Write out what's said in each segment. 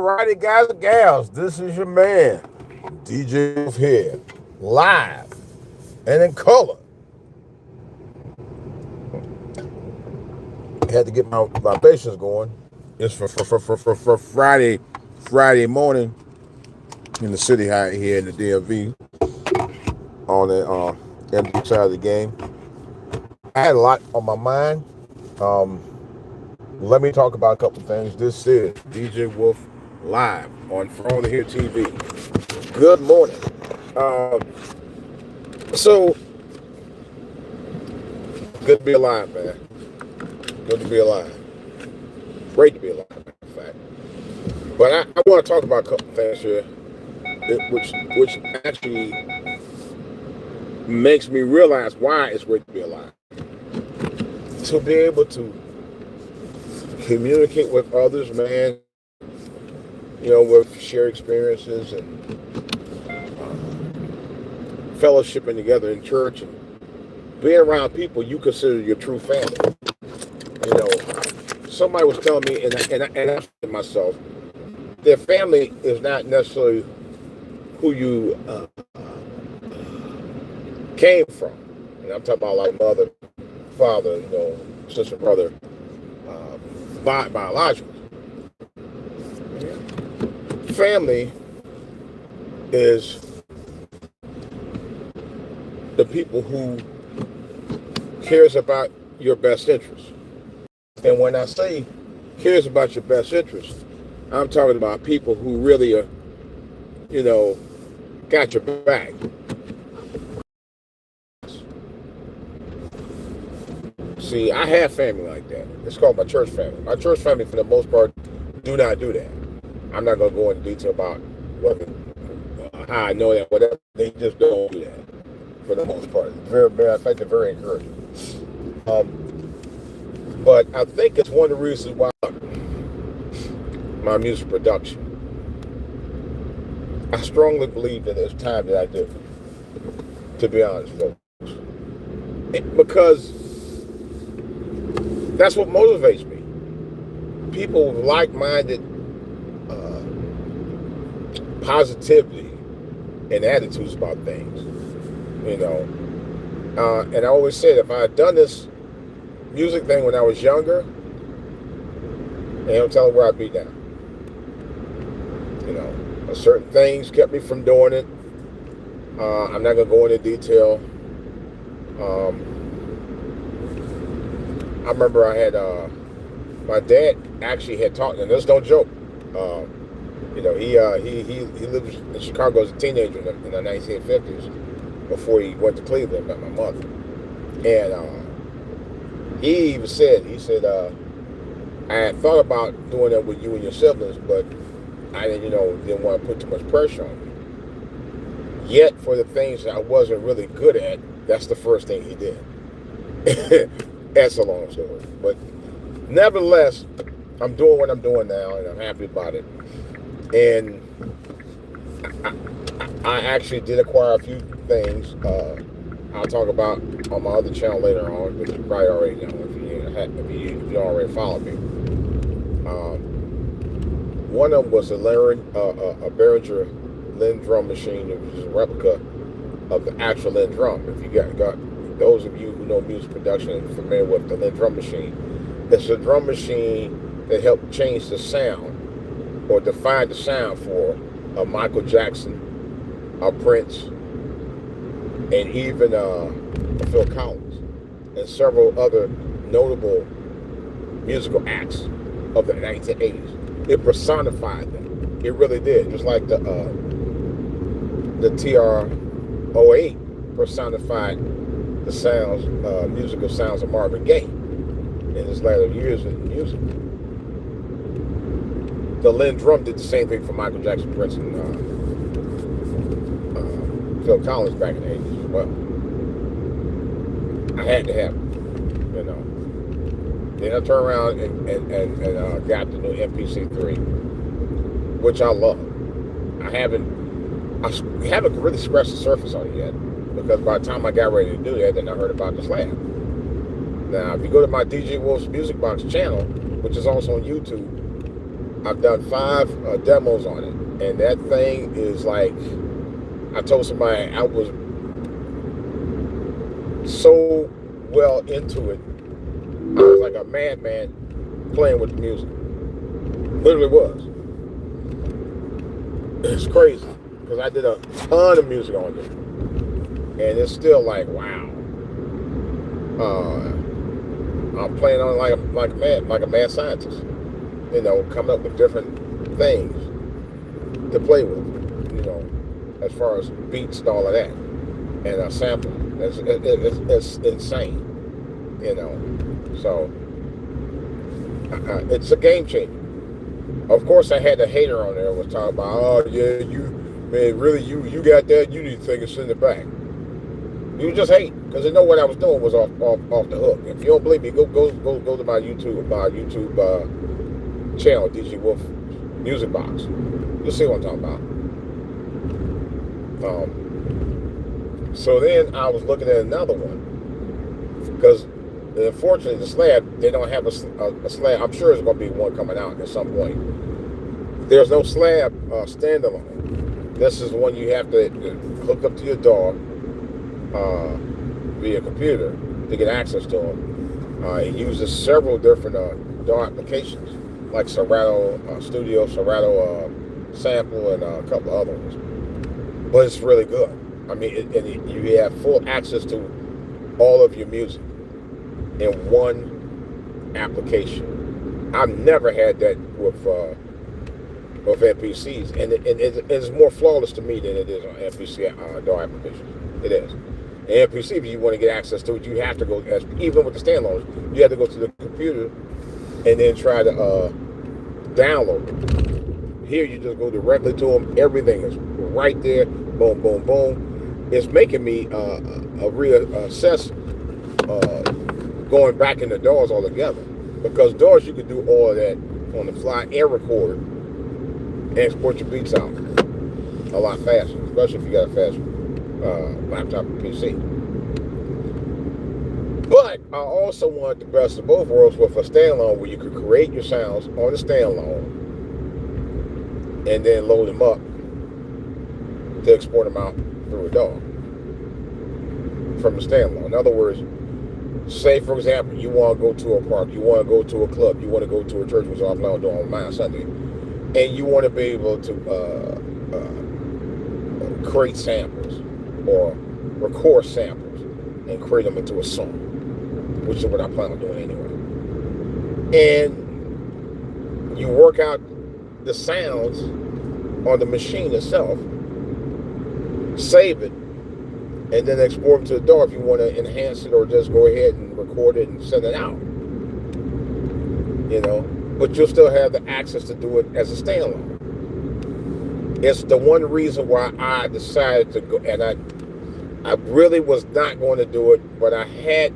righty, guys and gals, this is your man, DJ Wolf here, live and in color. Had to get my patience going. It's for Friday morning in the city high here in the DMV on the empty side of the game. I had a lot on my mind. Let me talk about a couple things. This is DJ Wolf live on For Only Here TV. Good morning. So good to be alive, man. Good to be alive. Great to be alive, in fact. But I want to talk about a couple things here, which actually makes me realize why it's great to be alive. To be able to communicate with others, man, with shared experiences and fellowshipping together in church and being around people you consider your true family. Somebody was telling me, and I said to myself, their family is not necessarily who you came from. And I'm talking about like mother, father, sister, brother, biological. Family is the people who cares about your best interest. And when I say cares about your best interest, I'm talking about people who really are, got your back. See, I have family like that. It's called my church family. My church family, for the most part, do not do that. I'm not going to go into detail about how I know that, whatever. They just don't do that for the most part. I think they're very encouraging. But I think it's one of the reasons why my music production, I strongly believe that it's time that I do, to be honest, folks. Because that's what motivates me. People with like-minded positivity and attitudes about things, and I always said, if I had done this music thing when I was younger, and I'm telling where I'd be now. Certain things kept me from doing it. I'm not going to go into detail. I remember I had, my dad actually had taught, and this no joke. He lived in Chicago as a teenager in the 1950s before he went to Cleveland and met my mother. And he even said, I had thought about doing that with you and your siblings, but I didn't want to put too much pressure on you. Yet for the things that I wasn't really good at, that's the first thing he did. That's a long story. But nevertheless, I'm doing what I'm doing now, and I'm happy about it. And I actually did acquire a few things. I'll talk about on my other channel later on, which you probably already know if you already followed me. One of them was a Behringer Linn drum machine, which is a replica of the actual Linn drum. If you got those of you who know music production and are familiar with the Linn drum machine, it's a drum machine that helped change the sound or define the sound for a Michael Jackson, a Prince, and even Phil Collins, and several other notable musical acts of the 1980s. It personified them. It really did. Just like the TR-08 personified the sounds, musical sounds of Marvin Gaye in his later years in music. The Linn drum did the same thing for Michael Jackson, Prince, and Phil Collins back in the 80s as well. I had to have it, Then I turned around and got the new MPC3, which I love. I haven't really scratched the surface on it yet, because by the time I got ready to do that, then I heard about this lab. Now, if you go to my DJ Wolf's Music Box channel, which is also on YouTube, I've done 5 demos on it, and that thing is like, I told somebody I was so well into it. I was like a madman playing with the music. Literally was. It's crazy because I did a ton of music on it, and it's still like, wow. I'm playing on like a mad scientist. You know, coming up with different things to play with. You know, as far as beats and all of that, and a sample. It's insane. You know, so it's a game changer. Of course, I had a hater on there was talking about, oh yeah, you got that, you need to take a send it back. You just hate because they know what I was doing was off the hook. If you don't believe me, go to my YouTube channel, DJ Wolf Music Box. You'll see what I'm talking about. So then I was looking at another one because unfortunately the slab, they don't have a slab. I'm sure there's going to be one coming out at some point. There's no slab standalone. This is one you have to hook up to your DAW via computer to get access to them. It uses several different DAW applications like Serato Studio, Serato Sample, and a couple of other ones. But it's really good. I mean, you have full access to all of your music in one application. I've never had that with MPCs, and it's more flawless to me than it is on MPC DAW applications. It is. And MPC, if you want to get access to it, you have to go, even with the standalones, you have to go to the computer and then try to download it. Here, you just go directly to them. Everything is right there. Boom, boom, boom. It's making me reassess going back into DAWs altogether. Because DAWs, you can do all of that on the fly and record and export your beats out a lot faster, especially if you got a fast laptop or PC. But I also want the best of both worlds with a standalone where you could create your sounds on the standalone and then load them up to export them out through a DAW from the standalone. In other words, say for example, you want to go to a park, you want to go to a club, you want to go to a church, which I'm planning on doing on mine Sunday, and you want to be able to create samples or record samples and create them into a song, which is what I plan on doing anyway. And you work out the sounds on the machine itself, save it, and then export them to the DAW if you want to enhance it or just go ahead and record it and send it out. You know, but you'll still have the access to do it as a standalone. It's the one reason why I decided to go, and I really was not going to do it, but I had,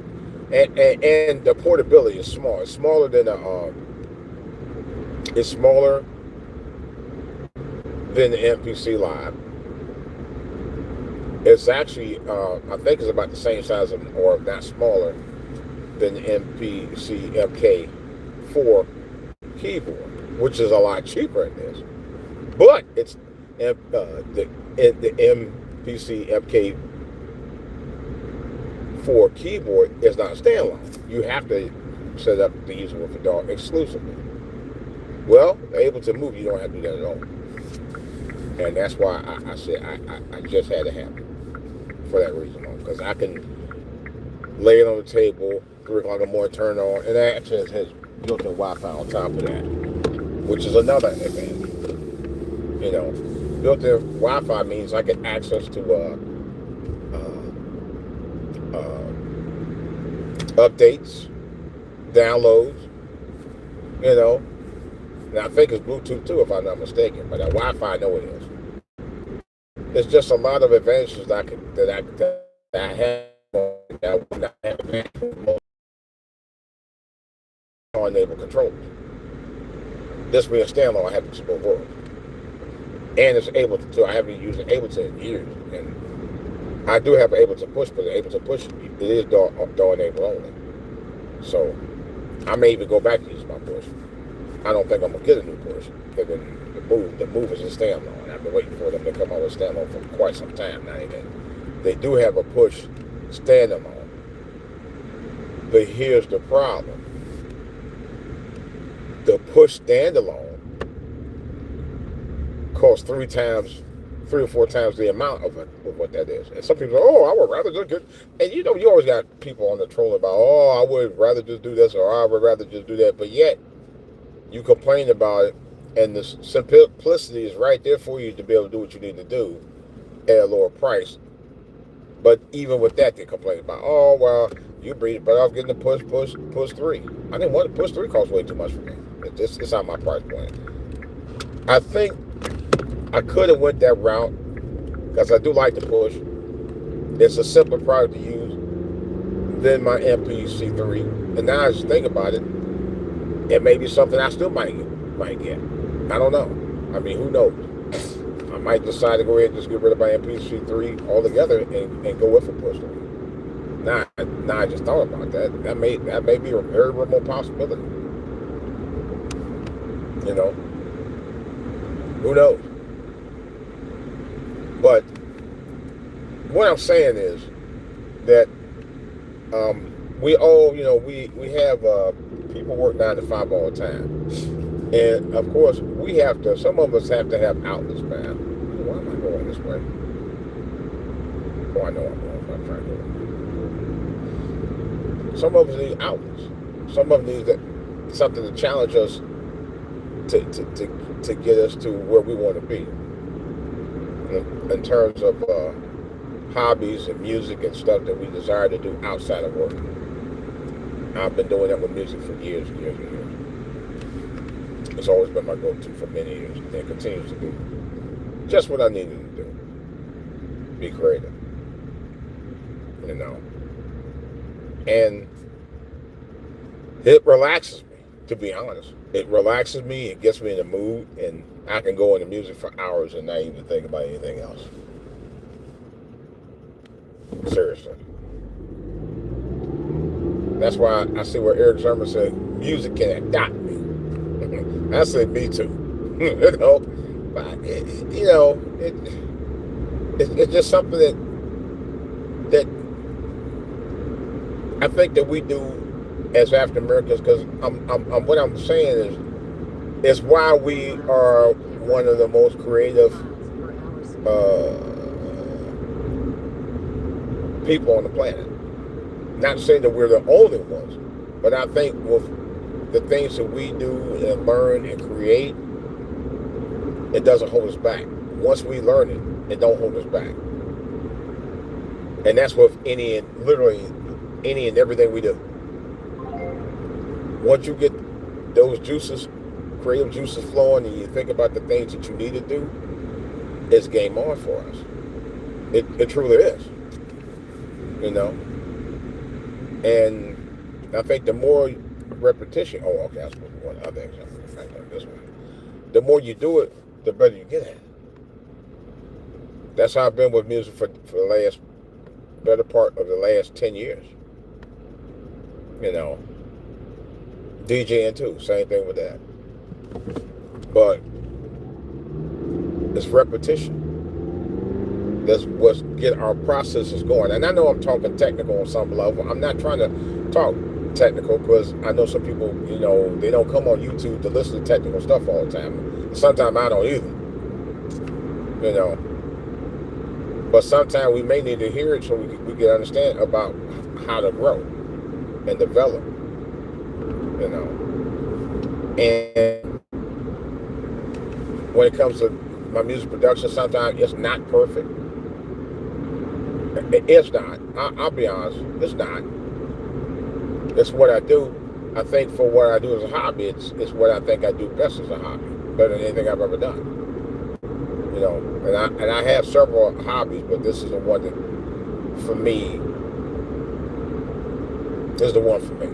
and the portability is small. It's smaller than it's smaller than the MPC Live. It's actually, I think it's about the same size, or if not smaller, than the MPC MK4 keyboard, which is a lot cheaper than this. But it's the MPC MK4 keyboard is not standalone. You have to set up the user with a DAW exclusively. Well, they're able to move. You don't have to do that at all. And that's why I said I just had to have it for that reason, because I can lay it on the table, 3 o'clock in the morning, turn it on, and it actually has built-in Wi-Fi on top of that, which is another advantage. You know, built-in Wi-Fi means I get access to updates, downloads, you know. And I think it's Bluetooth too, if I'm not mistaken, but Wi-Fi I know it is. There's just a lot of advantages that I have that I would not have on-enabled controllers. This being a standalone, I have to support worlds. And it's Ableton too. I haven't used Ableton in years. And I do have Ableton Push, but Ableton Push, it is DAW enabled only. So I may even go back to use my Push. I don't think I'm gonna get a new push. The move is a standalone. I've been waiting for them to come out with a standalone for quite some time now. And they do have a push standalone, but here's the problem: the push standalone costs 3 or 4 times the amount of what that is. And some people say, "Oh, I would rather just get," and you know, you always got people on the troll about, "Oh, I would rather just do this," or "I would rather just do that," but yet you complain about it, and the simplicity is right there for you to be able to do what you need to do at a lower price. But even with that, they complain about, "Oh, well, you better off getting the push 3. I didn't want the push 3 cost way too much for me. It's not my price point. I think I could have went that route because I do like the push. It's a simpler product to use than my MPC3. And now I just think about it, it may be something I still might get. I don't know. I mean, who knows? I might decide to go ahead and just get rid of my MPC3 altogether and go with a push 3. Now I just thought about that. That may be a very remote possibility. You know, who knows? But what I'm saying is that we all, you know, we have people work 9 to 5 all the time, and of course we have to. Some of us have to have outlets, man. Why am I going this way? Oh, I know I'm going. I'm trying to go. Some of us need outlets. Some of us need something to challenge us to get us to where we want to be in terms of hobbies and music and stuff that we desire to do outside of work. I've been doing that with music for years and years and years. It's always been my go-to for many years, and it continues to be just what I needed to do. Be creative, you know. And it relaxes me, to be honest. It relaxes me, it gets me in the mood, and I can go into music for hours and not even think about anything else. Seriously. That's why I see where Eric Sermon said, music can adopt me. I said, me too. You know, but it's just something that I think that we do as African Americans, because what I'm saying is why we are one of the most creative people on the planet. Not saying that we're the only ones, but I think with the things that we do and learn and create, it doesn't hold us back. Once we learn it, it don't hold us back. And that's with literally any and everything we do. Once you get those juices, creative juices flowing, and you think about the things that you need to do, it's game on for us. It truly is. You know? And I think the more repetition, I was supposed to do one other example. This one. The more you do it, the better you get at it. That's how I've been with music for the better part of the last 10 years. You know, DJing too, same thing with that. But it's repetition. That's what's get our processes going. And I know I'm talking technical on some level. I'm not trying to talk technical because I know some people, you know, they don't come on YouTube to listen to technical stuff all the time. Sometimes I don't either. You know. But sometimes we may need to hear it so we can understand about how to grow and develop. You know. And when it comes to my music production, sometimes it's not perfect. It's not. I'll be honest. It's not. It's what I do. I think for what I do as a hobby, it's what I think I do best as a hobby, better than anything I've ever done. You know, and I have several hobbies, but this is the one that, for me, is the one for me.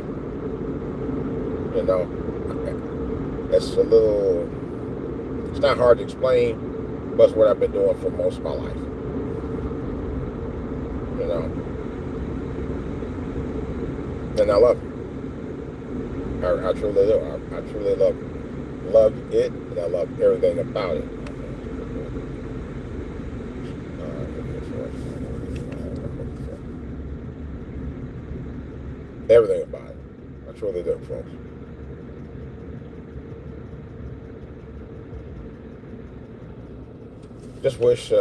You know, it's not hard to explain, but it's what I've been doing for most of my life. You know, and I love it. I truly do. I truly love it. love it, and I love everything about it. Everything about it. I truly do, folks. Just wish,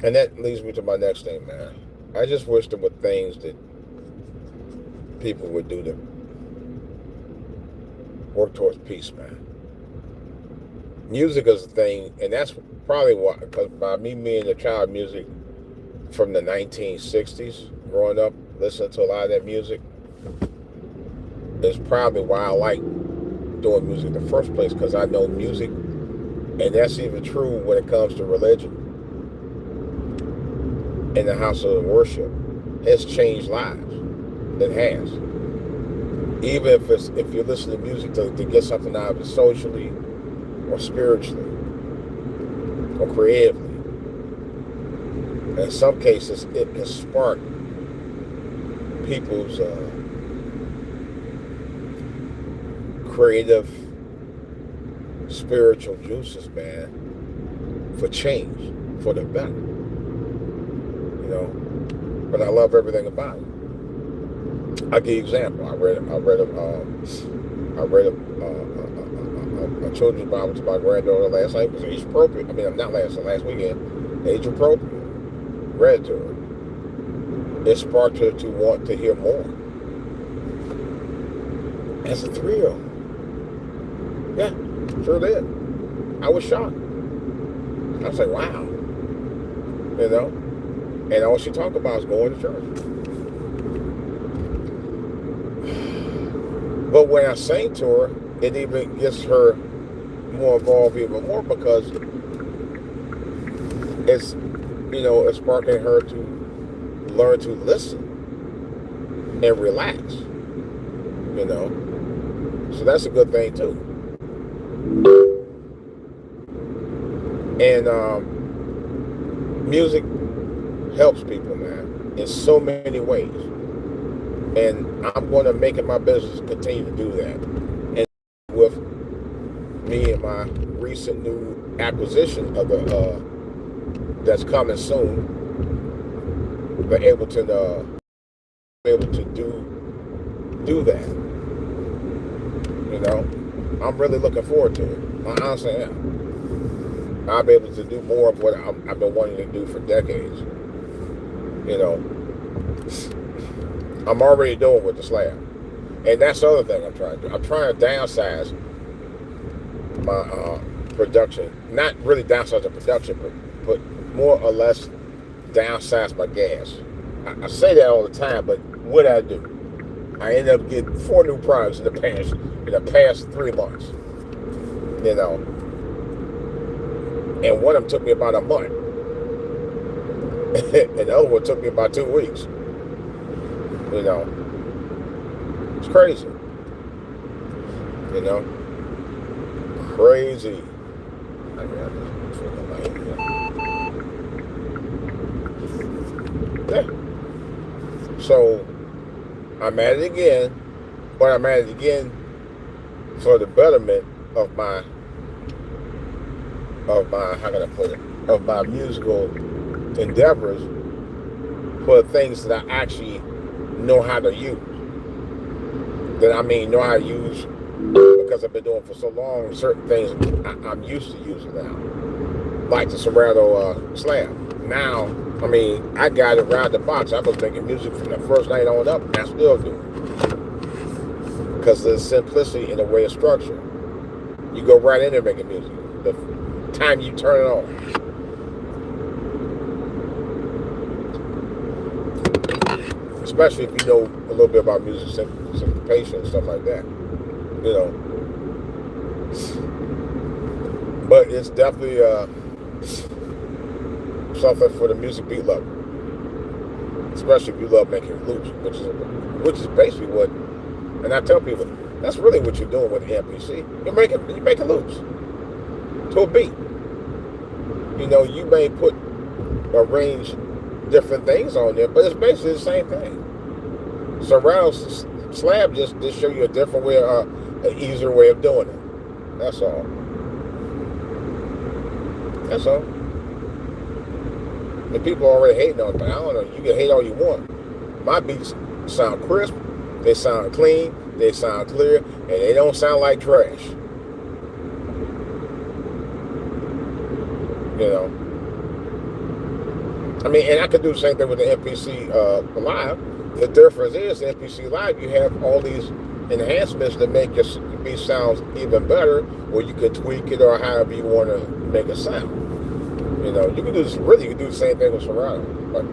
and that leads me to my next thing, man. I just wish there were things that people would do to work towards peace, man. Music is a thing, and that's probably why, because by me being a child of music from the 1960s, growing up, listening to a lot of that music, is probably why I like doing music in the first place, because I know music, and that's even true when it comes to religion. In the house of worship, has changed lives. It has. Even if you listen to music to get something out of it socially, or spiritually, or creatively. In some cases, it can spark people's creative, spiritual juices, man, for change, for the better. You know, but I love everything about it. I'll give you an example. I read a children's Bible to my granddaughter last night. It was age appropriate. I mean, not last weekend. Age appropriate. Read to her. It sparked her to want to hear more. As a 3-year-old. Yeah, sure did. I was shocked. I was like, wow. You know? And all she talked about is going to church. But when I sang to her, it even gets her more involved even more, because it's, you know, it's sparking her to learn to listen and relax, you know. So that's a good thing too. And music helps people, man, in so many ways. And I'm going to make it my business to continue to do that. And with me and my recent new acquisition of the that's coming soon, be able to do that. You know, I'm really looking forward to it. I honestly am. I'll be able to do more of what I've been wanting to do for decades. You know, I'm already doing with the slab. And that's the other thing I'm trying to do. I'm trying to downsize my production. Not really downsize the production, but more or less downsize my gas. I say that all the time, but what I do? I ended up getting 4 new products in the past 3 months. You know. And one of them took me about a month. And the other one took me about 2 weeks. You know. It's crazy. You know. Crazy. Yeah. So I'm at it again, but I'm at it again for the betterment of my how can I put it, of my musical endeavors, for things that I actually know how to use. Know how to use because I've been doing for so long. Certain things I'm used to using now, like the Serato slab. Now, I mean, I got it around the box. I was making music from the first night on up, and I still do. Because of the simplicity in the way it's structured. You go right in there making music. The time you turn it on. Especially if you know a little bit about music syncopation and stuff like that. You know. But it's definitely something for the music beat lover, especially if you love making loops, which is basically what. And I tell people that's really what you're doing with the MPC. You're making loops to a beat. You know, you may arrange different things on there, but it's basically the same thing. Serato slab just show you a different way of an easier way of doing it. That's all. That's all. The people are already hating on it, but I don't know. You can hate all you want. My beats sound crisp, they sound clean, they sound clear, and they don't sound like trash. You know. I mean, and I could do the same thing with the MPC Live. The difference is the MPC Live, you have all these enhancements that make your beat sound even better, or you could tweak it or however you want to make it sound. You know, you can do this. Really, you can do the same thing with Serato. But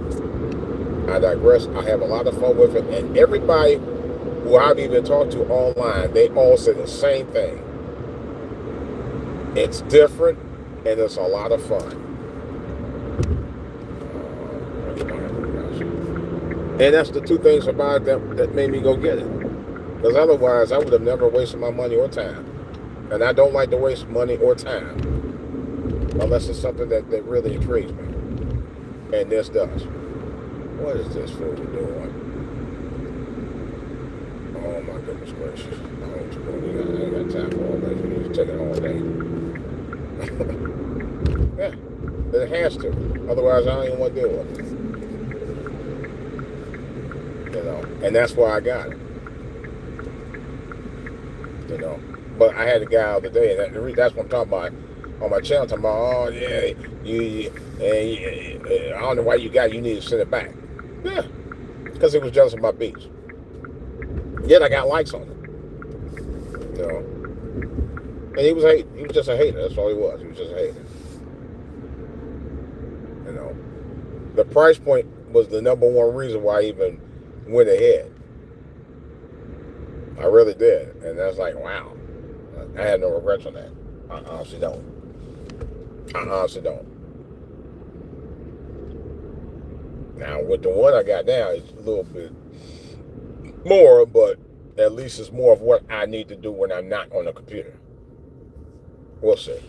I digress. I have a lot of fun with it, and everybody who I've even talked to online, they all say the same thing. It's different, and it's a lot of fun. And that's the two things about it that made me go get it. Because otherwise, I would have never wasted my money or time. And I don't like to waste money or time unless it's something that really intrigues me. And this does. What is this fool doing? Oh my goodness gracious. I ain't got time for all that. You need to take it all day. Yeah. It has to. Otherwise, I don't even want to deal with it. You know. And that's why I got it. You know. But I had a guy the other day, and that's what I'm talking about. On my channel, talking about, oh yeah, I don't know why you got it, you need to send it back. Yeah, because he was jealous of my beats. Yet I got likes on it. You know, and he was hating. He was just a hater. That's all he was. He was just a hater. You know, the price point was the number one reason why I even went ahead. I really did, and that's like, wow. I had no regrets on that. I honestly don't. I honestly don't. Now, with the one I got now, it's a little bit more, but at least it's more of what I need to do when I'm not on the computer. We'll see.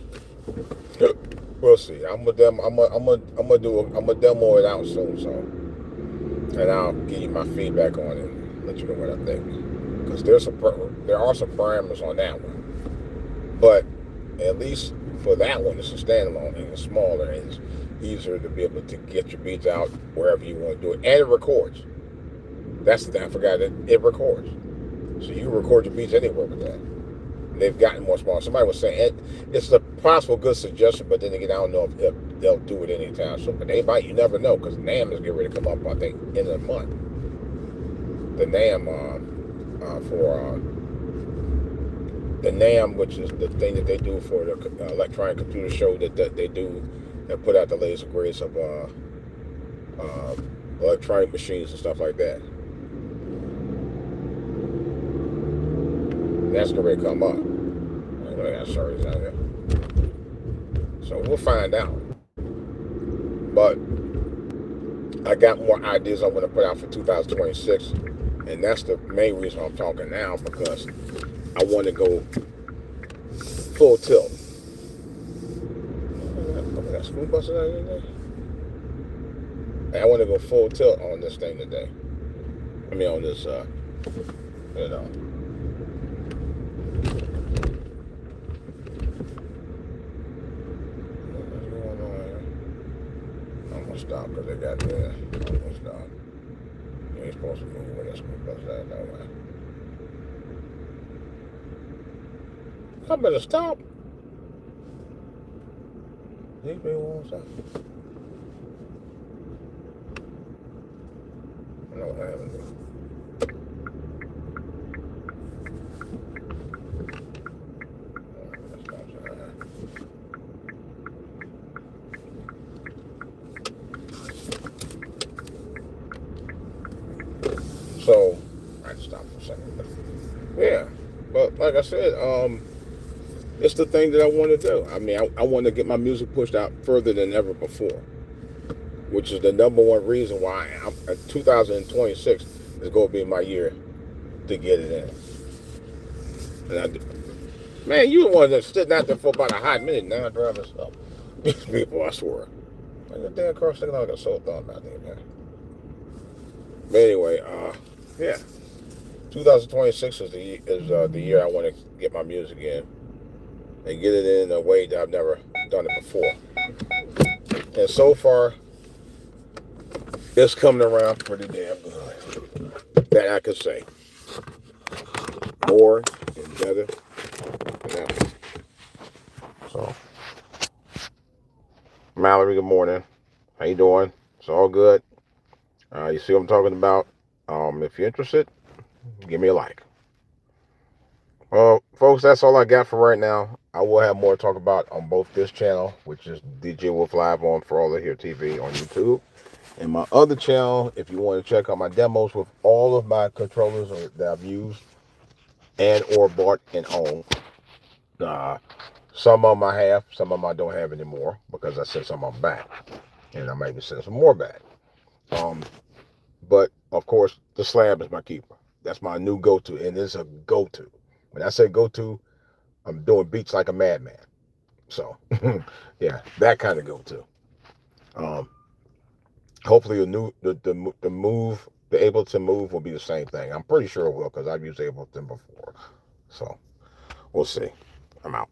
We'll see. I'm gonna demo it out soon, so, and I'll give you my feedback on it and let you know what I think. Because there are some parameters on that one, but at least for that one, it's a standalone and it's smaller and it's easier to be able to get your beats out wherever you want to do it. And it records. That's the thing I forgot. It records. So you record your beats anywhere with that. And they've gotten more small. Somebody was saying it's a possible good suggestion, but then again, I don't know if they'll do it anytime soon. But they might. You never know, because NAMM is getting ready to come up, I think, end of the month. The NAMM the NAMM, which is the thing that they do for the electronic computer show that they do, and put out the latest and greatest of electronic machines and stuff like that. That's going to come up. I know that story's out there. So we'll find out. But I got more ideas I want to put out for 2026, and that's the main reason I'm talking now, because I want to go full tilt. Look at that school bus out here today. I want to go full tilt on this thing today. I mean, on this, you know. What's going on here? I'm gonna stop because they got there. I'm gonna stop. You ain't supposed to move when that school bus out that way. I better stop. These people won't stop. I know what happened. So, I had to stop for a second. Yeah, but like I said, it's the thing that I want to do. I mean, I want to get my music pushed out further than ever before, which is the number one reason why 2026 is going to be my year to get it in. And man, you the one that's sitting out there for about a hot minute now driving this up. These people, I swear. Like a damn car sticking out like a sore thumb out there, man. But anyway, yeah. 2026 is the year I want to get my music in and get it in a way that I've never done it before. And so far, it's coming around pretty damn good. That I could say. More and better than ever. So, Mallory, good morning. How you doing? It's all good. You see what I'm talking about? If you're interested, give me a like. Well, folks, that's all I got for right now. I will have more to talk about on both this channel, which is DJ Wolf Live on For All to Hear TV on YouTube, and my other channel, if you want to check out my demos with all of my controllers that I've used and or bought and owned. Some of them I have, some of them I don't have anymore because I sent some of them back, and I might even send some more back. But of course, the Slab is my keeper. That's my new go-to, and it's a go-to. When I say go-to, I'm doing beats like a madman. So, yeah, that kind of go-to. Hopefully, the move, the Ableton Move will be the same thing. I'm pretty sure it will because I've used Ableton before. So, we'll see. I'm out.